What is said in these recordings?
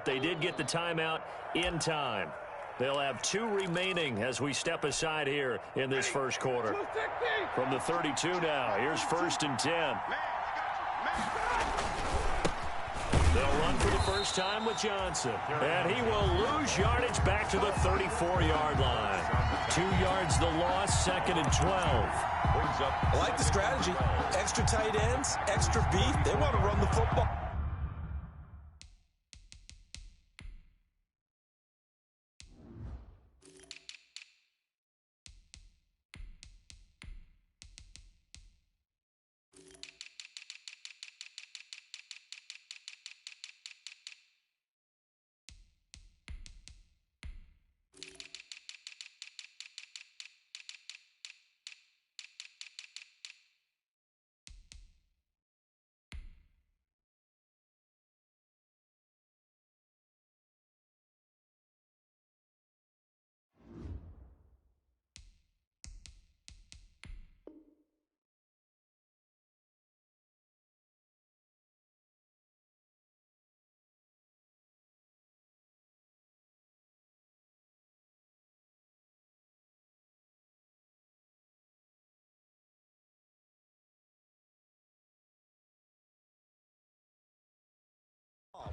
they did get the timeout in time. They'll have 2 remaining as we step aside here in this first quarter. From the 32 now, here's 1st and 10. They'll run for the first time with Johnson. And he will lose yardage back to the 34-yard line. 2 yards the loss, 2nd and 12. I like the strategy. Extra tight ends, extra beef. They want to run the football.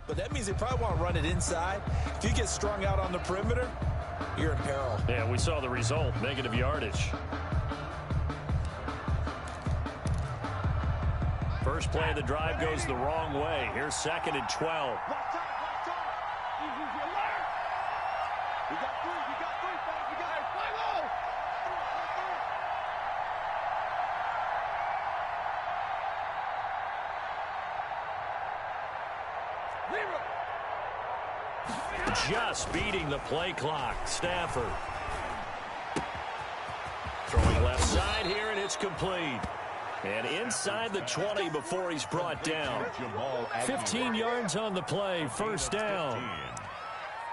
But that means they probably want to run it inside. If you get strung out on the perimeter, you're in peril. Yeah, we saw the result, negative yardage. First play of the drive goes the wrong way. Here's 2nd and 12. Just beating the play clock. Stafford. Throwing left side here, and it's complete. And inside the 20 before he's brought down. 15 yards on the play, first down.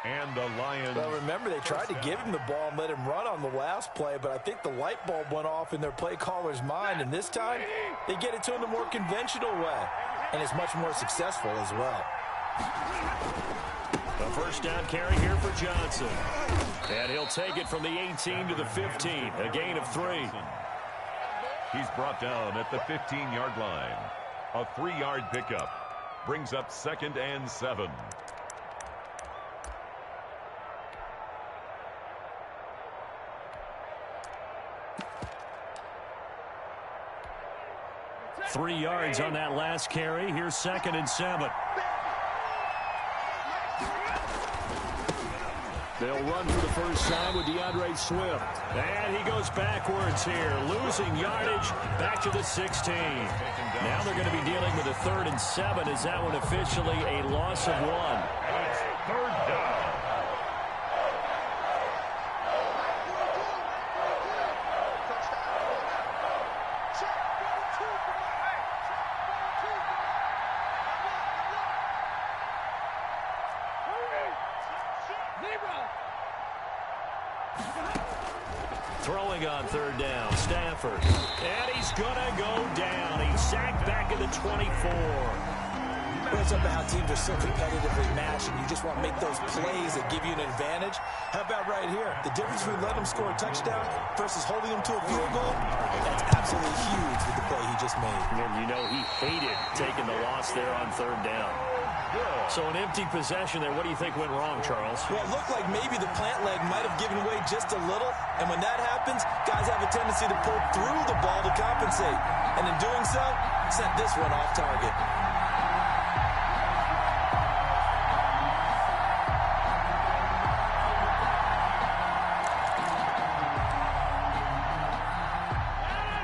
And the Lions. Well, remember, they tried to give him the ball and let him run on the last play, but I think the light bulb went off in their play caller's mind, and this time they get it to him the more conventional way, and it's much more successful as well. A first down carry here for Johnson. And he'll take it from the 18 to the 15, a gain of 3. He's brought down at the 15-yard line. A 3-yard pickup brings up 2nd and 7. Three yards on that last carry. Here's 2nd and 7. They'll run for the first time with DeAndre Swift. And he goes backwards here, losing yardage back to the 16. Now they're going to be dealing with a 3rd and 7. Is that one officially a loss of 1? It's 3rd down. Throwing on 3rd down, Stafford. And he's going to go down. He's sacked back at the 24. It's up to how teams are so competitively matched, and you just want to make those plays that give you an advantage. How about right here? The difference between letting him score a touchdown versus holding him to a field goal, that's absolutely huge with the play he just made. And you know he hated taking the loss there on 3rd down. So an empty possession there. What do you think went wrong, Charles? Well, it looked like maybe the plant leg might have given way just a little. And when that happens, guys have a tendency to pull through the ball to compensate. And in doing so, sent this one off target.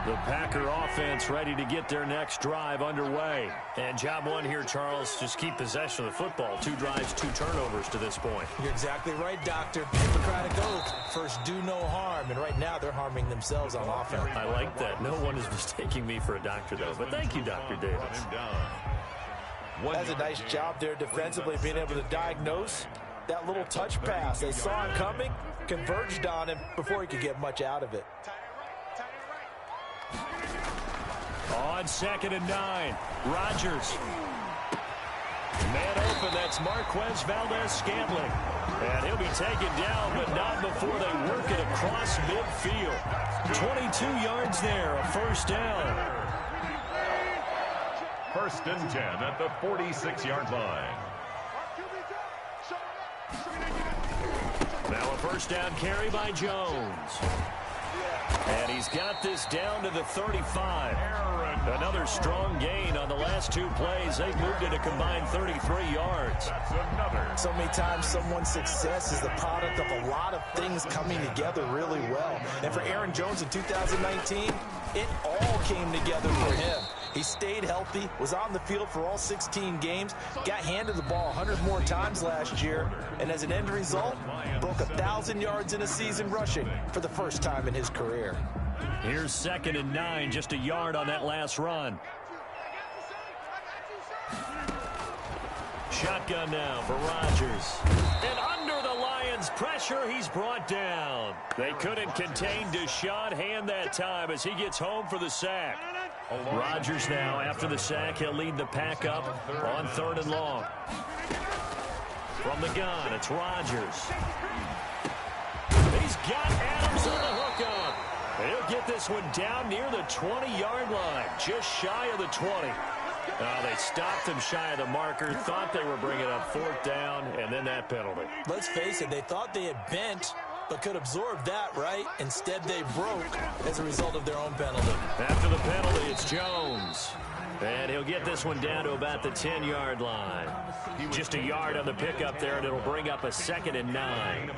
The Packer offense ready to get their next drive underway. And job one here, Charles, just keep possession of the football. 2 drives, 2 turnovers to this point. You're exactly right, Doctor. Hippocratic oath. First, do no harm. And right now, they're harming themselves on offense. I like that. No one is mistaking me for a doctor, though. But thank you, Dr. Davis. That's a nice job there defensively, being able to diagnose that little touch pass. They saw him coming, converged on him before he could get much out of it. On 2nd and 9, Rodgers. Man open, that's Marquez Valdez-Scantling. And he'll be taken down, but not before they work it across midfield. 22 yards there, a first down. First and 10 at the 46-yard line. Now a first down carry by Jones. And he's got this down to the 35. Another strong gain on the last two plays. They've moved it a combined 33 yards. That's another. So many times someone's success is the product of a lot of things coming together really well. And for Aaron Jones in 2019, it all came together for him. He stayed healthy, was on the field for all 16 games, got handed the ball 100 more times last year, and as an end result, broke 1,000 yards in a season rushing for the first time in his career. Here's 2nd and 9, just a yard on that last run. Shotgun now for Rodgers. And under the Lions' pressure, he's brought down. They couldn't contain Deshaun Hand that time as he gets home for the sack. Rodgers now, after the sack, he'll lead the pack up on 3rd and long. From the gun, it's Rodgers. He's got Adams on the hook up. He'll get this one down near the 20-yard line, just shy of the 20. They stopped him shy of the marker, thought they were bringing up 4th down, and then that penalty. Let's face it, they thought they had bent, but could absorb that, right? Instead, they broke as a result of their own penalty. After the penalty, it's Jones. And he'll get this one down to about the 10-yard line. Just a yard on the pickup there, and it'll bring up a 2nd and 9.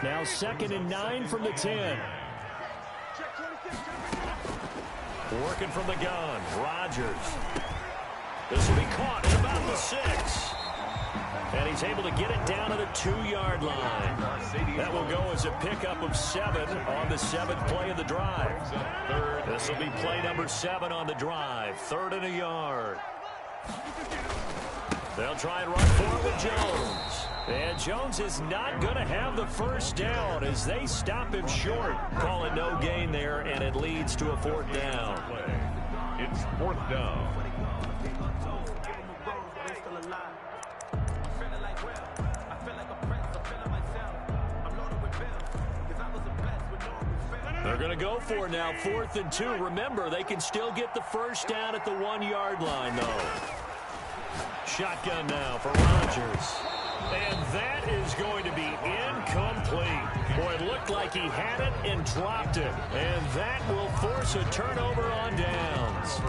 Now 2nd and 9 from the 10. Working from the gun, Rodgers. This will be caught at about the 6. And he's able to get it down to the 2-yard line. That will go as a pickup of 7 on the 7th play of the drive. This will be play number 7 on the drive. 3rd and a yard. They'll try and run forward with Jones. And Jones is not going to have the first down as they stop him short. Call it no gain there, and it leads to a 4th down. It's 4th down. They're going to go for it now, 4th and 2. Remember, they can still get the first down at the 1-yard line, though. Shotgun now for Rodgers. And that is going to be incomplete. Boy, it looked like he had it and dropped it. And that will force a turnover on downs.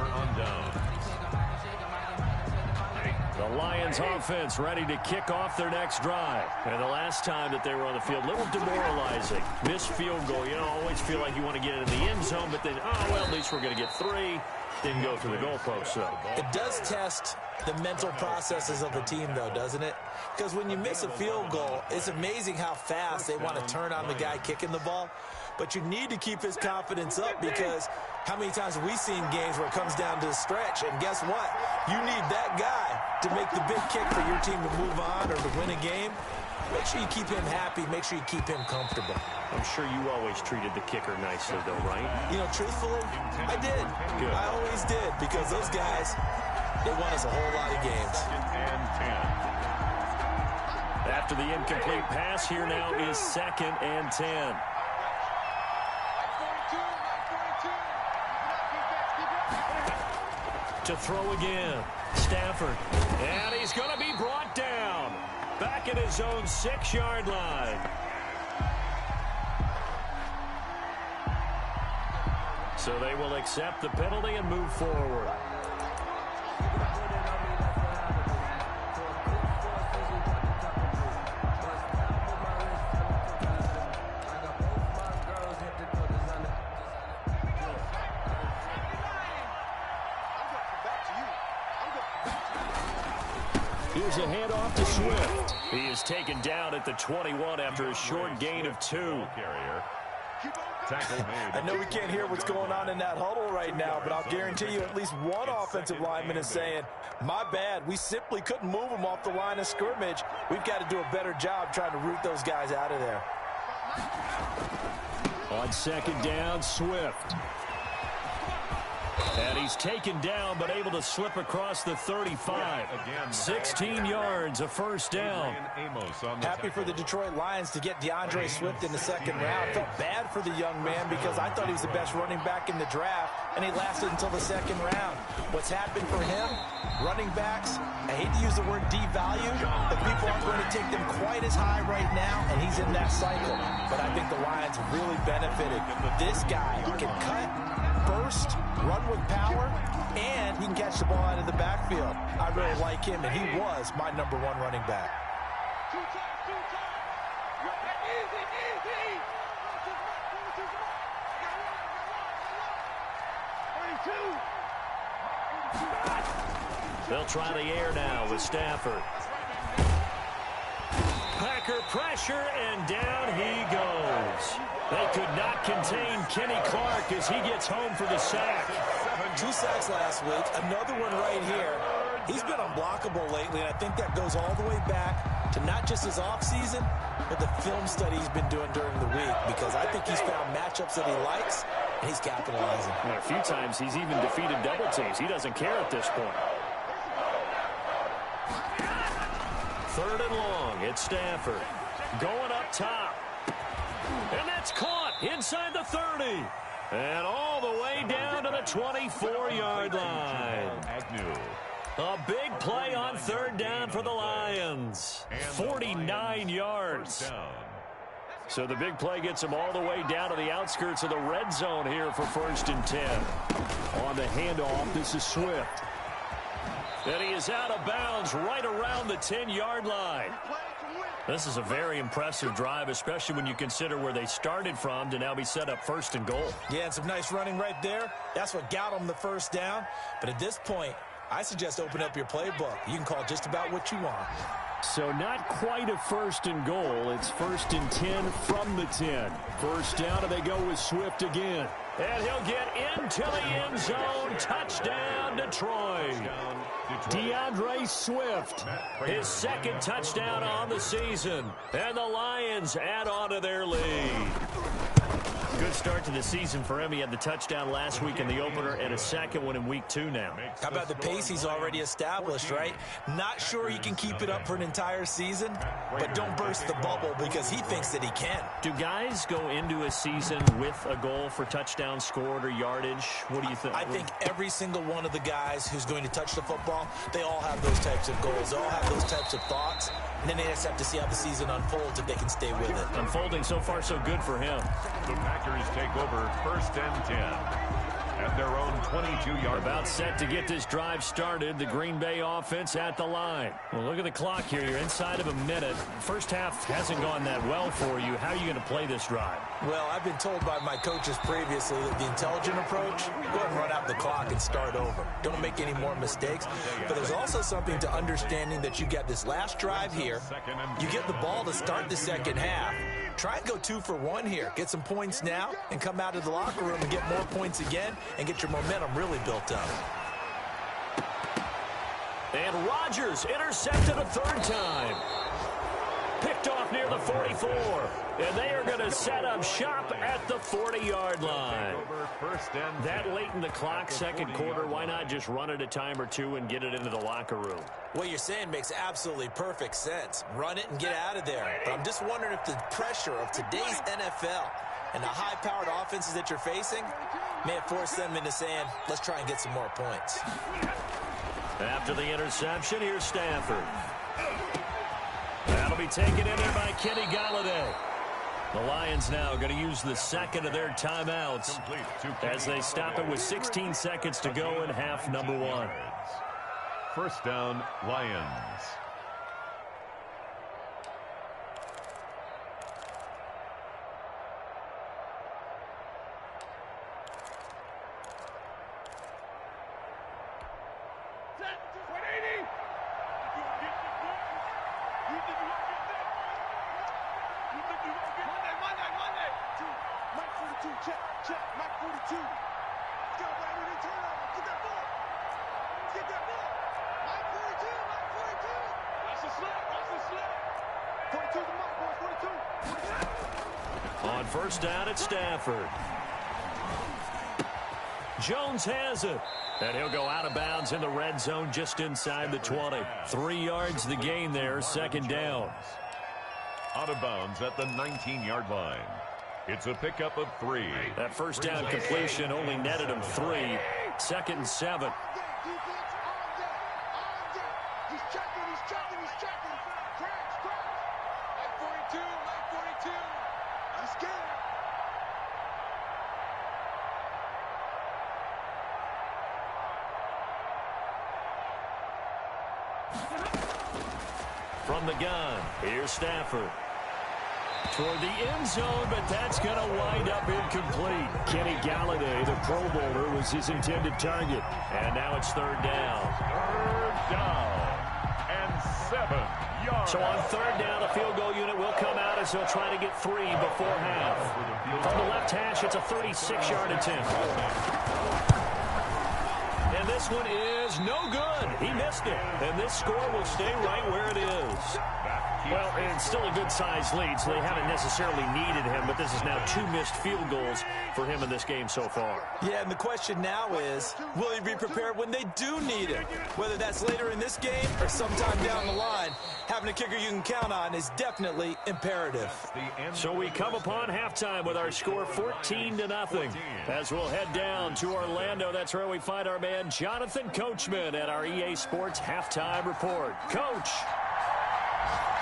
The Lions offense ready to kick off their next drive. And the last time that they were on the field, a little demoralizing. Missed field goal. You know, always feel like you want to get it in the end zone, but then, oh, well, at least we're going to get 3. Didn't go through the goalpost, so. It does test the mental processes of the team, though, doesn't it? Because when you miss a field goal, it's amazing how fast they want to turn on the guy kicking the ball. But you need to keep his confidence up because how many times have we seen games where it comes down to the stretch? And guess what? You need that guy to make the big kick for your team to move on or to win a game. Make sure you keep him happy. Make sure you keep him comfortable. I'm sure you always treated the kicker nicely, though, right? You know, truthfully, I did. Good. I always did because those guys, they won us a whole lot of games. After the incomplete pass, here now is 2nd and 10. To throw again, Stafford. And he's going to be brought down. Back at his own 6-yard line. So they will accept the penalty and move forward. Here's a handoff to Swift. He is taken down at the 21 after a short gain of 2. I know we can't hear what's going on in that huddle right now, but I'll guarantee you at least one offensive lineman is saying, my bad, we simply couldn't move them off the line of scrimmage. We've got to do a better job trying to root those guys out of there. On 2nd down, Swift. And he's taken down, but able to slip across the 35. 16 yards, a first down. Happy for the Detroit Lions to get DeAndre Swift in the second round. Felt bad for the young man because I thought he was the best running back in the draft, and he lasted until the second round. What's happened for him? Running backs, I hate to use the word devalue, but people aren't going to take them quite as high right now, and he's in that cycle. But I think the Lions really benefited. This guy can cut, burst, run with power, and he can catch the ball out of the backfield. I really like him, and he was my #1 running back. They'll try the air now with Stafford. Packer pressure, and down he goes. They could not contain Kenny Clark as he gets home for the sack. 2 sacks last week, another one right here. He's been unblockable lately, and I think that goes all the way back to not just his offseason, but the film study he's been doing during the week, because I think he's found matchups that he likes, and he's capitalizing. And a few times he's even defeated double teams. He doesn't care at this point. 3rd and long. It's Stafford going up top. And that's caught inside the 30. And all the way down to the 24-yard line. A big play on 3rd down for the Lions. 49 yards. So the big play gets him all the way down to the outskirts of the red zone here for 1st and 10. On the handoff, this is Swift. And he is out of bounds right around the 10-yard line. This is a very impressive drive, especially when you consider where they started from to now be set up 1st and goal. Yeah, and some nice running right there. That's what got him the first down. But at this point, I suggest open up your playbook. You can call just about what you want. So not quite a 1st and goal. It's 1st and 10 from the 10. First down, and they go with Swift again. And he'll get into the end zone. Touchdown, Detroit. DeAndre Swift, his 2nd touchdown on the season. And the Lions add on to their lead. Good start to the season for him. He had the touchdown last week in the opener and a 2nd one in week 2 now. How about the pace he's already established, right? Not sure he can keep it up for an entire season, but don't burst the bubble because he thinks that he can. Do guys go into a season with a goal for touchdowns scored or yardage? What do you think? I think every single one of the guys who's going to touch the football, they all have those types of goals. They all have those types of thoughts. And then they just have to see how the season unfolds if they can stay with it. Unfolding so far so good for him. The Packers take over 1st and 10. At their own 22-yard. About set to get this drive started. The Green Bay offense at the line. Well, look at the clock here. You're inside of a minute. First half hasn't gone that well for you. How are you going to play this drive? Well, I've been told by my coaches previously that the intelligent approach, go ahead and run out the clock and start over. Don't make any more mistakes. But there's also something to understanding that you got this last drive here. You get the ball to start the second half. Try and go 2 for 1 here. Get some points now and come out of the locker room and get more points again and get your momentum really built up. And Rodgers intercepted a 3rd time. Picked off near the 44. And they are going to set up shop at the 40-yard line. That late in the clock, 2nd quarter, why not just run it a time or two and get it into the locker room? What you're saying makes absolutely perfect sense. Run it and get out of there. But I'm just wondering if the pressure of today's NFL and the high-powered offenses that you're facing may have forced them into saying, let's try and get some more points. After the interception, here's Stafford. That'll be taken in there by Kenny Galladay. The Lions now going to use the 2nd of their timeouts as they stop it with 16 seconds to go in half number 1. First down, Lions. On first down at Stafford. Jones has it. And he'll go out of bounds in the red zone just inside the 20. 3 yards the gain there, second down. Out of bounds at the 19-yard line. It's a pickup of 3. That first down completion only netted him 3. Second and 7. From the gun, here's Stafford. Toward the end zone, but that's going to wind up incomplete. Kenny Galladay, the Pro Bowler, was his intended target. And now it's third down. Third down and 7 yards. So on third down, the field goal unit will come out as they'll try to get 3 before half. From the left hash, it's a 36-yard attempt. And this one is no good. He missed it. And this score will stay right where it is. Well, it's still a good-sized lead, so they haven't necessarily needed him, but this is now 2 missed field goals for him in this game so far. Yeah, and the question now is, will he be prepared when they do need him? Whether that's later in this game or sometime down the line, having a kicker you can count on is definitely imperative. So we come upon halftime with our score 14-0. As we'll head down to Orlando, that's where we find our man Jonathan Coachman at our EA Sports Halftime Report. Coach!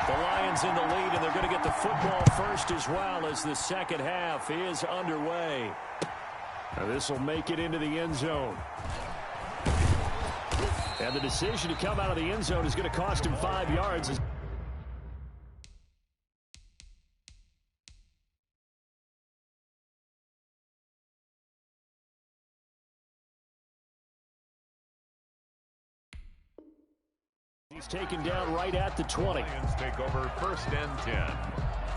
The Lions in the lead, and they're going to get the football first as well as the second half is underway. Now this will make it into the end zone. And the decision to come out of the end zone is going to cost him 5 yards. He's taken down right at the 20. Lions take over first and 10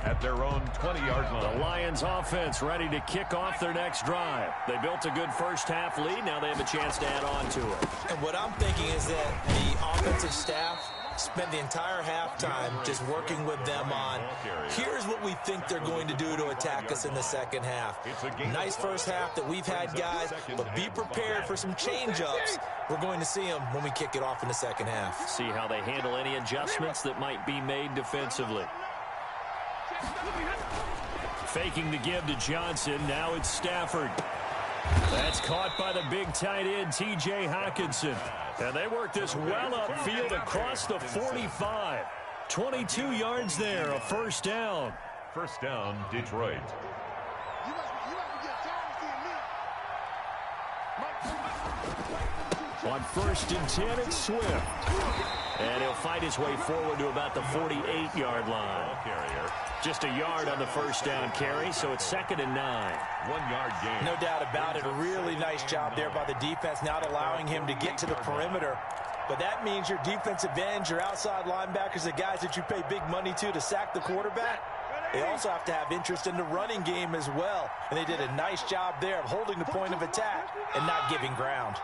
at their own 20-yard line. The Lions offense ready to kick off their next drive. They built a good first half lead. Now they have a chance to add on to it. And what I'm thinking is that the offensive staff spent the entire halftime just working with them on, here's what we think they're going to do to attack us in the second half. Nice first half that we've had, guys, but be prepared for some change-ups. We're going to see them when we kick it off in the second half. See how they handle any adjustments that might be made defensively. Faking the give to Johnson. Now it's Stafford. That's caught by the big tight end, T.J. Hockenson. And they work this well upfield across the 45. 22 yards there, a first down. First down, Detroit. On first and 10, it's Swift. And he'll fight his way forward to about the 48-yard line. Just a yard on the first down carry, so it's second and 9. 1 yard gain. No doubt about it. A really nice job there by the defense, not allowing him to get to the perimeter. But that means your defensive ends, your outside linebackers, the guys that you pay big money to sack the quarterback, they also have to have interest in the running game as well. And they did a nice job there of holding the point of attack and not giving ground.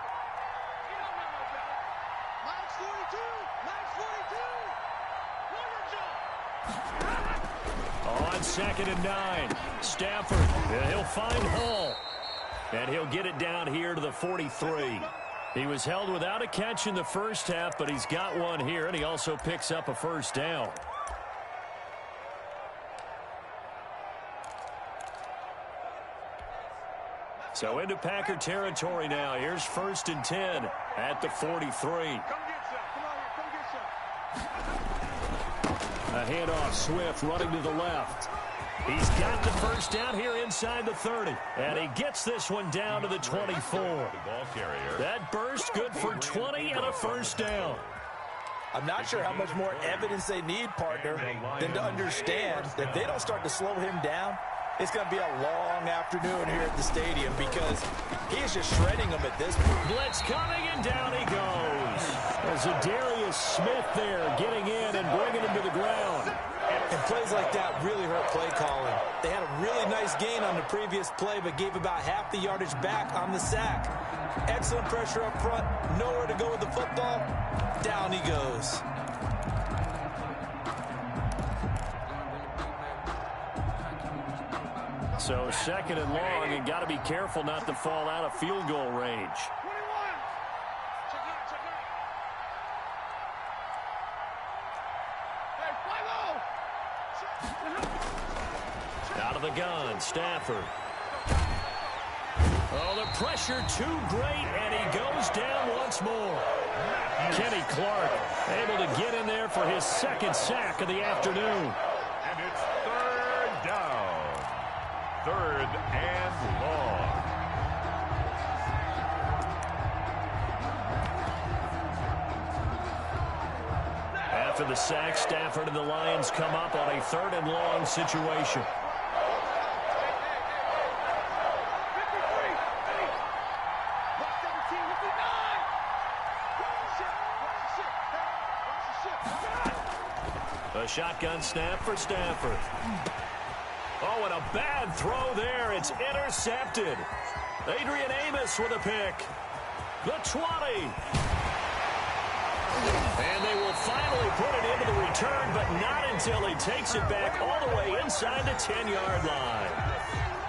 On second and 9, Stafford, he'll find Hall. And he'll get it down here to the 43. He was held without a catch in the first half, but he's got one here, and he also picks up a first down. So into Packer territory now. Here's first and 10 at the 43. A handoff, Swift running to the left. He's got the first down here inside the 30. And he gets this one down to the 24. That burst good for 20 and a first down. I'm not sure how much more evidence they need, partner, than to understand that they don't start to slow him down. It's going to be a long afternoon here at the stadium because he is just shredding them at this point. Blitz coming, and down he goes. There's a Darius Smith there getting in and bringing him to the ground. And plays like that really hurt play calling. They had a really nice gain on the previous play, but gave about half the yardage back on the sack. Excellent pressure up front. Nowhere to go with the football. Down he goes. So second and long, and got to be careful not to fall out of field goal range. Out of the gun, Stafford. Oh, the pressure too great, and he goes down once more. Kenny Clark able to get in there for his second sack of the afternoon. And it's third down. Third and long. After the sack, Stafford and the Lions come up on a third and long situation. A shotgun snap for Stafford. Oh, and a bad throw there. It's intercepted. Adrian Amos with a pick. The 20. And they will finally put it into the return, but not until he takes it back all the way inside the 10-yard line.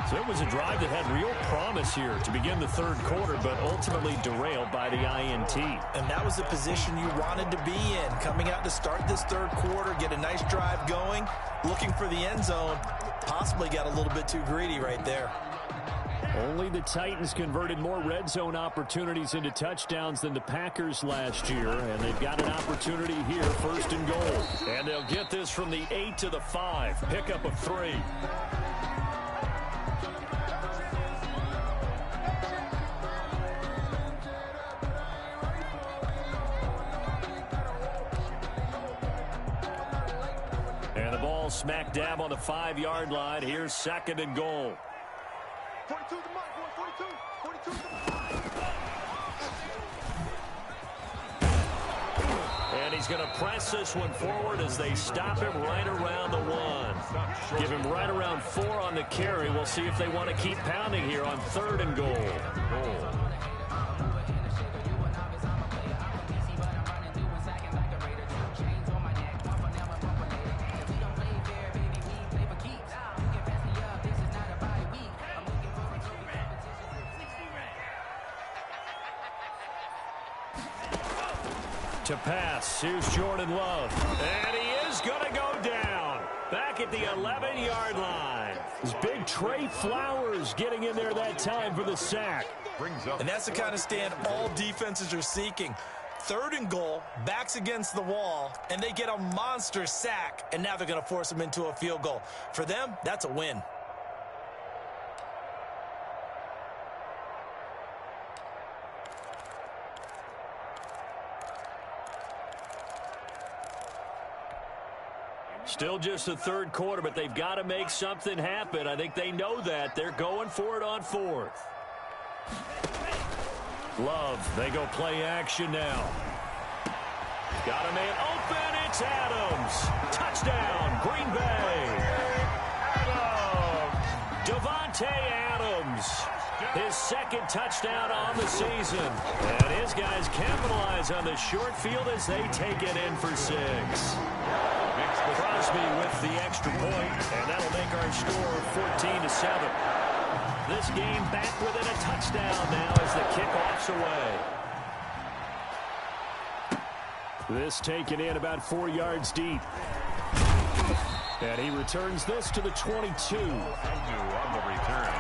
So it was a drive that had real promise here to begin the third quarter, but ultimately derailed by the INT. And that was the position you wanted to be in, coming out to start this third quarter, get a nice drive going, looking for the end zone. Possibly got a little bit too greedy right there. Only the Titans converted more red zone opportunities into touchdowns than the Packers last year, and they've got an opportunity here, first and goal. And they'll get this from the 8 to the 5, pickup of 3. And the ball smack dab on the 5-yard line. Here's second and goal. 42 to the mark, boy. 42 to the mark. And he's going to press this one forward as they stop him right around the 1. Give him right around 4 on the carry. We'll see if they want to keep pounding here on third and goal. To pass, here's Jordan Love, and he is going to go down back at the 11-yard line. This big Trey Flowers getting in there that time for the sack. And that's the kind of stand all defenses are seeking. Third and goal, backs against the wall, and they get a monster sack, and now they're going to force them into a field goal. For them, that's a win. Still just the third quarter, but they've got to make something happen. I think they know that. They're going for it on fourth. Love, they go play action now. Got a man open, it's Adams. Touchdown, Green Bay. Devontae Adams, his second touchdown on the season. And his guys capitalize on the short field as they take it in for 6. Crosby with the extra point, and that'll make our score 14-7. This game back within a touchdown now as the kickoff's away. This taken in about 4 yards deep. And he returns this to the 22. On the return,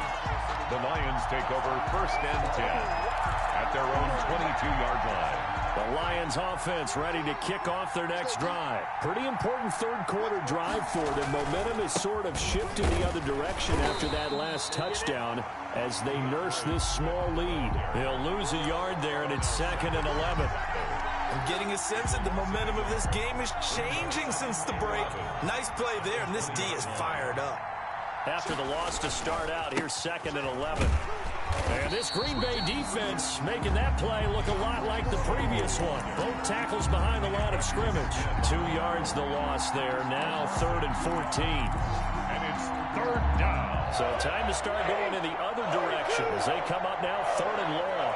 the Lions take over first and 10 at their own 22-yard line. The Lions offense ready to kick off their next drive. Pretty important third quarter drive for them. Momentum is sort of shifted the other direction after that last touchdown as they nurse this small lead. They'll lose a yard there, and it's second and 11. I'm getting a sense that the momentum of this game is changing since the break. Nice play there, and this D is fired up. After the loss to start out, here's second and 11. And this Green Bay defense making that play look a lot like the previous one. Both tackles behind the line of scrimmage. 2 yards the loss there. Now third and 14. And it's third down. So time to start going in the other direction as they come up now third and long.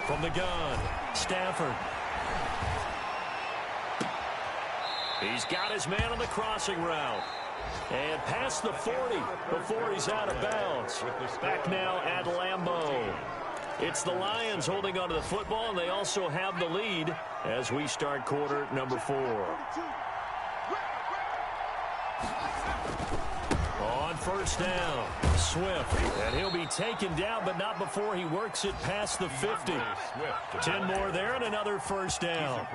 From the gun, Stafford. He's got his man on the crossing route. And past the 40 before he's out of bounds. Back now at Lambeau. It's the Lions holding onto the football, and they also have the lead as we start quarter number 4. On first down, Swift, and he'll be taken down, but not before he works it past the 50. 10 more there and another first down.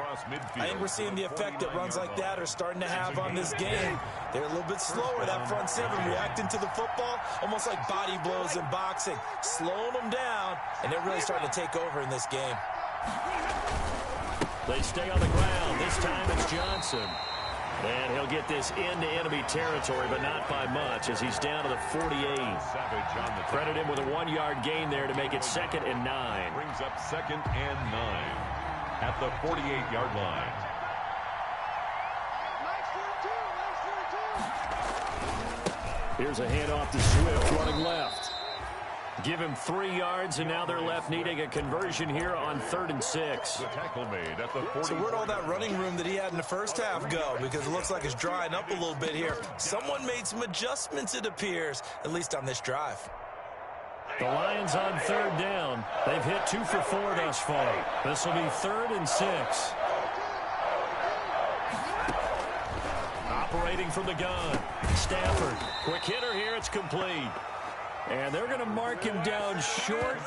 I think we're seeing the effect that runs like that are starting to have on this game. They're a little bit slower, that front seven, reacting to the football, almost like body blows in boxing, slowing them down, and they're really starting to take over in this game. They stay on the ground. This time it's Johnson. And he'll get this into enemy territory, but not by much, as he's down to the 48. Credit him with a 1-yard gain there to make it 2nd and 9. Brings up 2nd and 9 at the 48-yard line. Here's a handoff to Swift, running left. Give him 3 yards, and now they're left needing a conversion here on 3rd and 6. The tackle made at the 40. So where'd all that running room that he had in the first half go? Because it looks like it's drying up a little bit here. Someone made some adjustments, it appears, at least on this drive. The Lions on 3rd down. They've hit 2 for 4 thus far. This will be 3rd and 6. Operating from the gun. Stafford. Quick hitter here. It's complete. And they're going to mark him down short,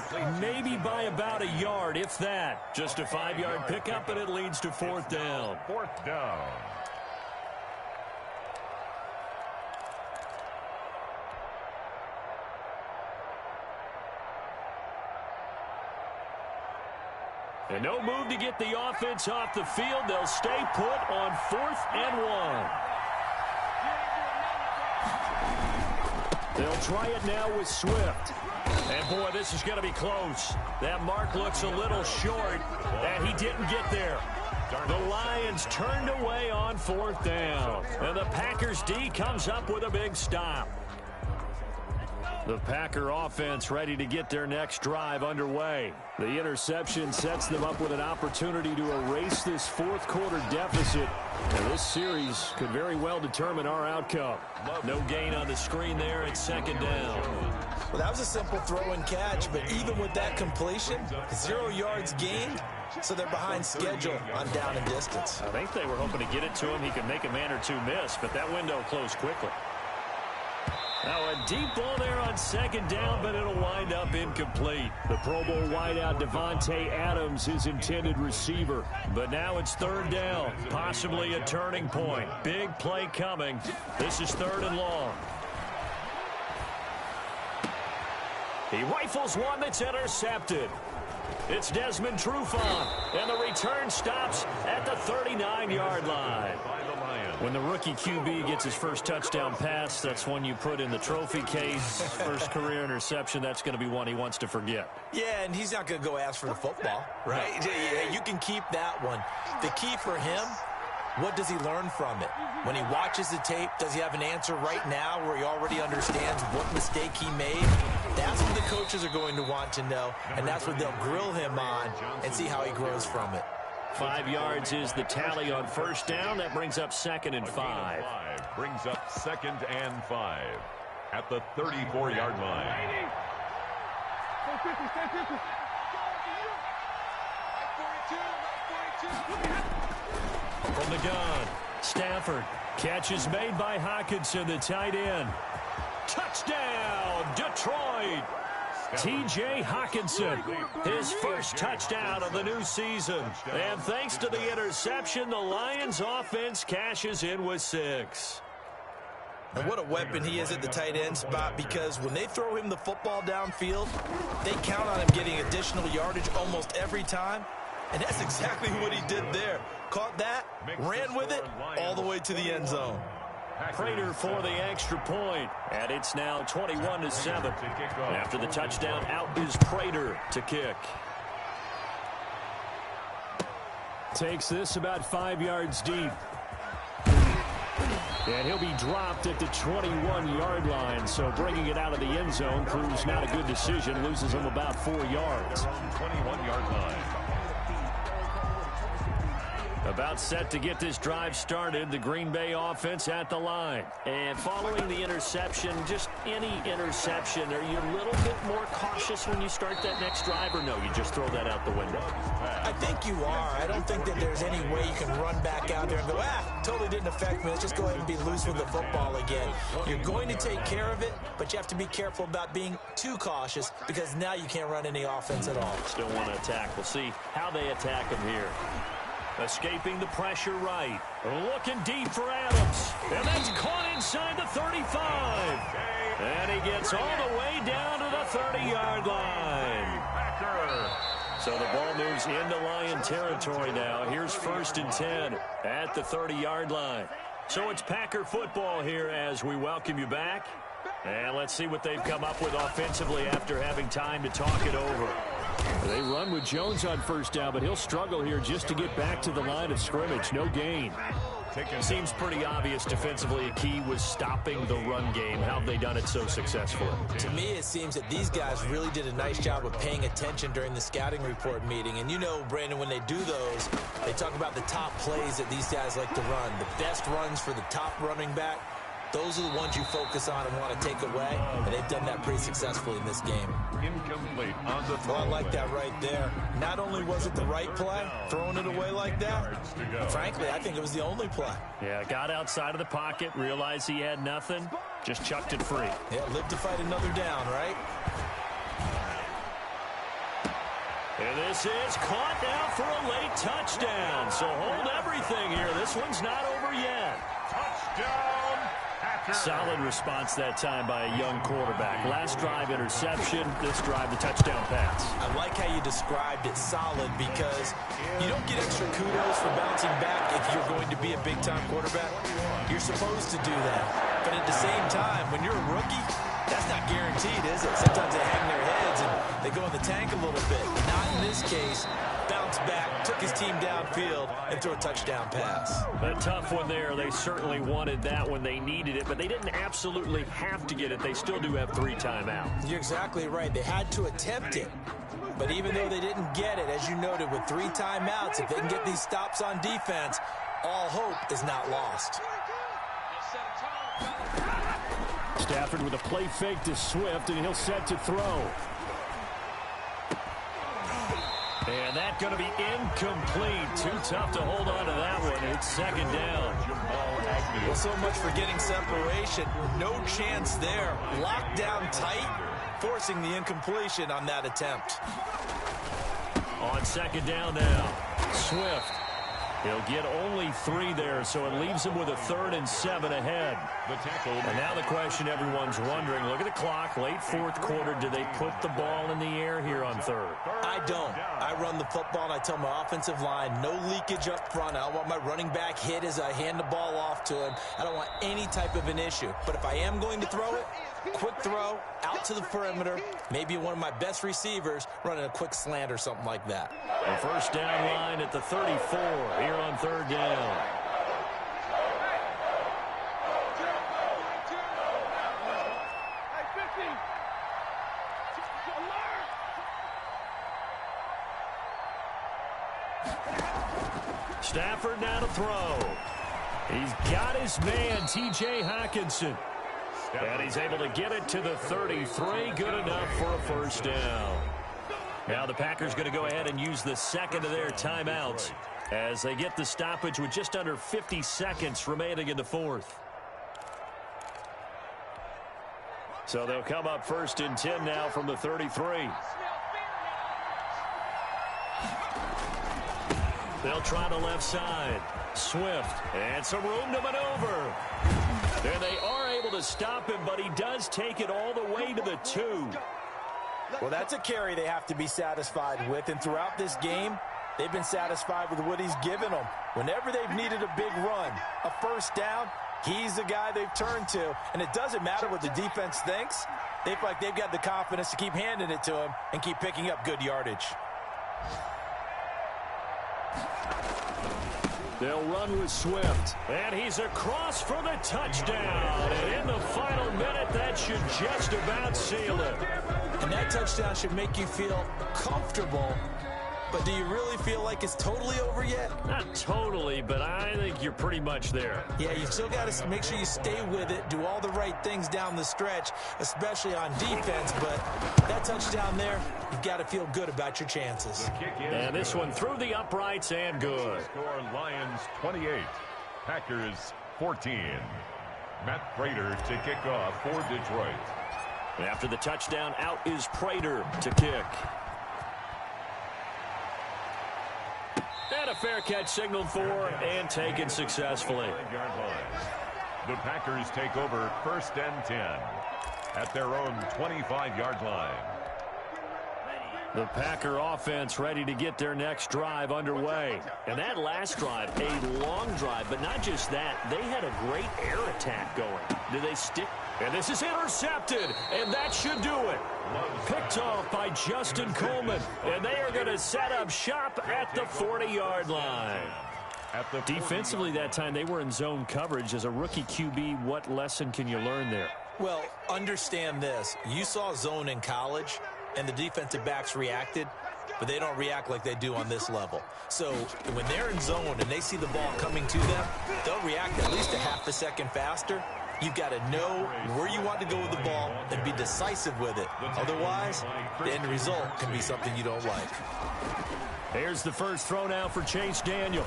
maybe by about a yard, if that. Just a 5-yard pickup, and it leads to 4th down. 4th down. And no move to get the offense off the field. They'll stay put on 4th and 1. They'll try it now with Swift. And, boy, this is going to be close. That mark looks a little short, and he didn't get there. The Lions turned away on 4th down. And the Packers D comes up with a big stop. The Packer offense ready to get their next drive underway. The interception sets them up with an opportunity to erase this 4th quarter deficit. And this series could very well determine our outcome. No gain on the screen there at 2nd down. Well, that was a simple throw and catch, but even with that completion, 0 yards gained, so they're behind schedule on down and distance. I think they were hoping to get it to him. He could make a man or two miss, but that window closed quickly. Now a deep ball there on 2nd down, but it'll wind up incomplete. The Pro Bowl wideout Devontae Adams, his intended receiver. But now it's 3rd down, possibly a turning point. Big play coming. This is 3rd and long. He rifles one that's intercepted. It's Desmond Trufant, and the return stops at the 39-yard line. When the rookie QB gets his first touchdown pass, that's one you put in the trophy case. First career interception, that's going to be one he wants to forget. Yeah, and he's not going to go ask for the football, right? Yeah, you can keep that one. The key for him, what does he learn from it? When he watches the tape, does he have an answer right now where he already understands what mistake he made? That's what the coaches are going to want to know, and that's what they'll grill him on and see how he grows from it. 5 yards is the tally on 1st down. That brings up 2nd and 5. Brings up 2nd and 5 at the 34-yard line. From the gun, Stafford. Catch is made by Hockenson, the tight end. Touchdown, Detroit! T.J. Hockenson, his first touchdown of the new season. And thanks to the interception, the Lions offense cashes in with 6. And what a weapon he is at the tight end spot, because when they throw him the football downfield, they count on him getting additional yardage almost every time. And that's exactly what he did there. Caught that, ran with it, all the way to the end zone. Prater for the extra point, and it's now 21-7. After the touchdown, out is Prater to kick. Takes this about 5 yards deep. And he'll be dropped at the 21-yard line, so bringing it out of the end zone proves not a good decision. Loses him about 4 yards. 21-yard line. About set to get this drive started, the Green Bay offense at the line. And following the interception, just any interception, are you a little bit more cautious when you start that next drive, or no, you just throw that out the window? I think you are. I don't think that there's any way you can run back out there and go, totally didn't affect me. Let's just go ahead and be loose with the football again. You're going to take care of it, but you have to be careful about being too cautious because now you can't run any offense at all. Still want to attack. We'll see how they attack him here. Escaping the pressure right. Looking deep for Adams. And that's caught inside the 35. And he gets all the way down to the 30-yard line. So the ball moves into Lion territory now. Here's 1st and 10 at the 30-yard line. So it's Packer football here as we welcome you back. And let's see what they've come up with offensively after having time to talk it over. They run with Jones on 1st down, but he'll struggle here just to get back to the line of scrimmage. No gain. Seems pretty obvious defensively a key was stopping the run game. How have they done it so successfully? To me, it seems that these guys really did a nice job of paying attention during the scouting report meeting. And you know, Brandon, when they do those, they talk about the top plays that these guys like to run. The best runs for the top running back. Those are the ones you focus on and want to take away, and they've done that pretty successfully in this game. Incomplete on the throw. Well, I like that right there. Not only was it the right play, throwing it away like that, frankly, I think it was the only play. Yeah, got outside of the pocket, realized he had nothing, just chucked it free. Yeah, live to fight another down, right? And this is caught now for a late touchdown. So hold everything here. This one's not over yet. Touchdown. Solid response that time by a young quarterback. Last drive interception, this drive the touchdown pass. I like how you described it solid because you don't get extra kudos for bouncing back if you're going to be a big-time quarterback. You're supposed to do that. But at the same time, when you're a rookie, that's not guaranteed, is it? Sometimes they hang their heads and they go in the tank a little bit. Not in this case. Bounced back, took his team downfield, and threw a touchdown pass. A tough one there. They certainly wanted that when they needed it, but they didn't absolutely have to get it. They still do have 3 timeouts. You're exactly right. They had to attempt it. But even though they didn't get it, as you noted, with 3 timeouts, if they can get these stops on defense, all hope is not lost. Stafford with a play fake to Swift, and he'll set to throw. And that's going to be incomplete. Too tough to hold on to that one. It's 2nd down. Well, so much for getting separation. No chance there. Locked down tight, forcing the incompletion on that attempt. On 2nd down now, Swift. He'll get only 3 there, so it leaves him with a 3rd and 7 ahead. And now the question everyone's wondering, look at the clock, late 4th quarter, do they put the ball in the air here on 3rd? I don't. I run the football, and I tell my offensive line, no leakage up front. I don't want my running back hit as I hand the ball off to him. I don't want any type of an issue. But if I am going to throw it, quick throw, out to the perimeter, maybe one of my best receivers running a quick slant or something like that. The 1st down line at the 34 here on 3rd down. Stafford now to throw. He's got his man, T.J. Hockenson. And he's able to get it to the 33. Good enough for a 1st down. Now the Packers going to go ahead and use the 2nd of their timeouts as they get the stoppage with just under 50 seconds remaining in the 4th. So they'll come up 1st and 10 now from the 33. They'll try the left side. Swift, and some room to maneuver. There they are able to stop him, but he does take it all the way to the 2. Well, that's a carry they have to be satisfied with, and throughout this game, they've been satisfied with what he's given them. Whenever they've needed a big run, a 1st down, he's the guy they've turned to, and it doesn't matter what the defense thinks. They feel like they've got the confidence to keep handing it to him and keep picking up good yardage. They'll run with Swift, and he's across for the touchdown. And in the final minute, that should just about seal it. And that touchdown should make you feel comfortable but do you really feel like it's totally over yet? Not totally, but I think you're pretty much there. Yeah, you still got to make sure you stay with it, do all the right things down the stretch, especially on defense, but that touchdown there, you've got to feel good about your chances. And this one through the uprights and good. Score Lions 28, Packers 14. Matt Prater to kick off for Detroit. After the touchdown, out is Prater to kick. And a fair catch signaled for and taken successfully. The Packers take over 1st and 10 at their own 25-yard line. The Packer offense ready to get their next drive underway. And that last drive, a long drive, but not just that. They had a great air attack going. Did they stick? And this is intercepted, and that should do it. Picked off by Justin Coleman, and they are going to set up shop at the 40-yard line. Defensively that time, they were in zone coverage. As a rookie QB, what lesson can you learn there? Well, understand this. You saw zone in college, and the defensive backs reacted, but they don't react like they do on this level. So when they're in zone and they see the ball coming to them, they'll react at least a half a second faster. You've got to know where you want to go with the ball and be decisive with it. Otherwise, the end result can be something you don't like. Here's the first throw now for Chase Daniel.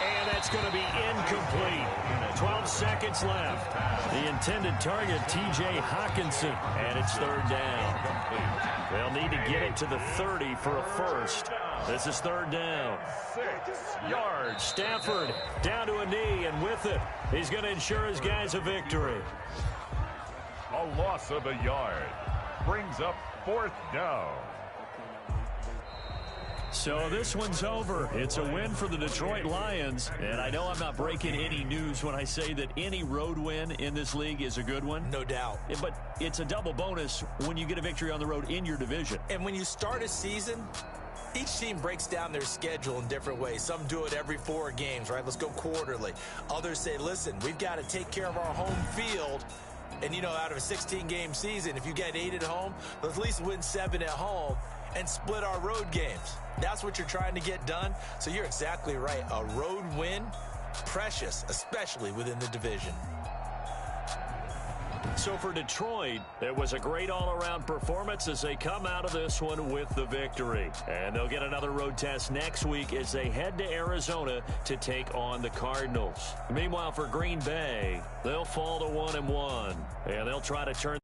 And that's going to be incomplete. 12 seconds left. The intended target, T.J. Hawkinson, and it's 3rd down. They'll need to get it to the 30 for a first. This is 3rd down. 6 yards. Stafford down to a knee, and with it, he's going to ensure his guys a victory. A loss of a yard brings up 4th down. So this one's over. It's a win for the Detroit Lions. And I know I'm not breaking any news when I say that any road win in this league is a good one. No doubt. But it's a double bonus when you get a victory on the road in your division. And when you start a season, each team breaks down their schedule in different ways. Some do it every 4 games, right? Let's go quarterly. Others say, listen, we've got to take care of our home field. And, you know, out of a 16-game season, if you get 8 at home, let's at least win 7 at home and split our road games. That's what you're trying to get done. So you're exactly right. A road win, precious, especially within the division. So for Detroit, it was a great all-around performance as they come out of this one with the victory. And they'll get another road test next week as they head to Arizona to take on the Cardinals. Meanwhile, for Green Bay, they'll fall to 1-1, and they'll try to turn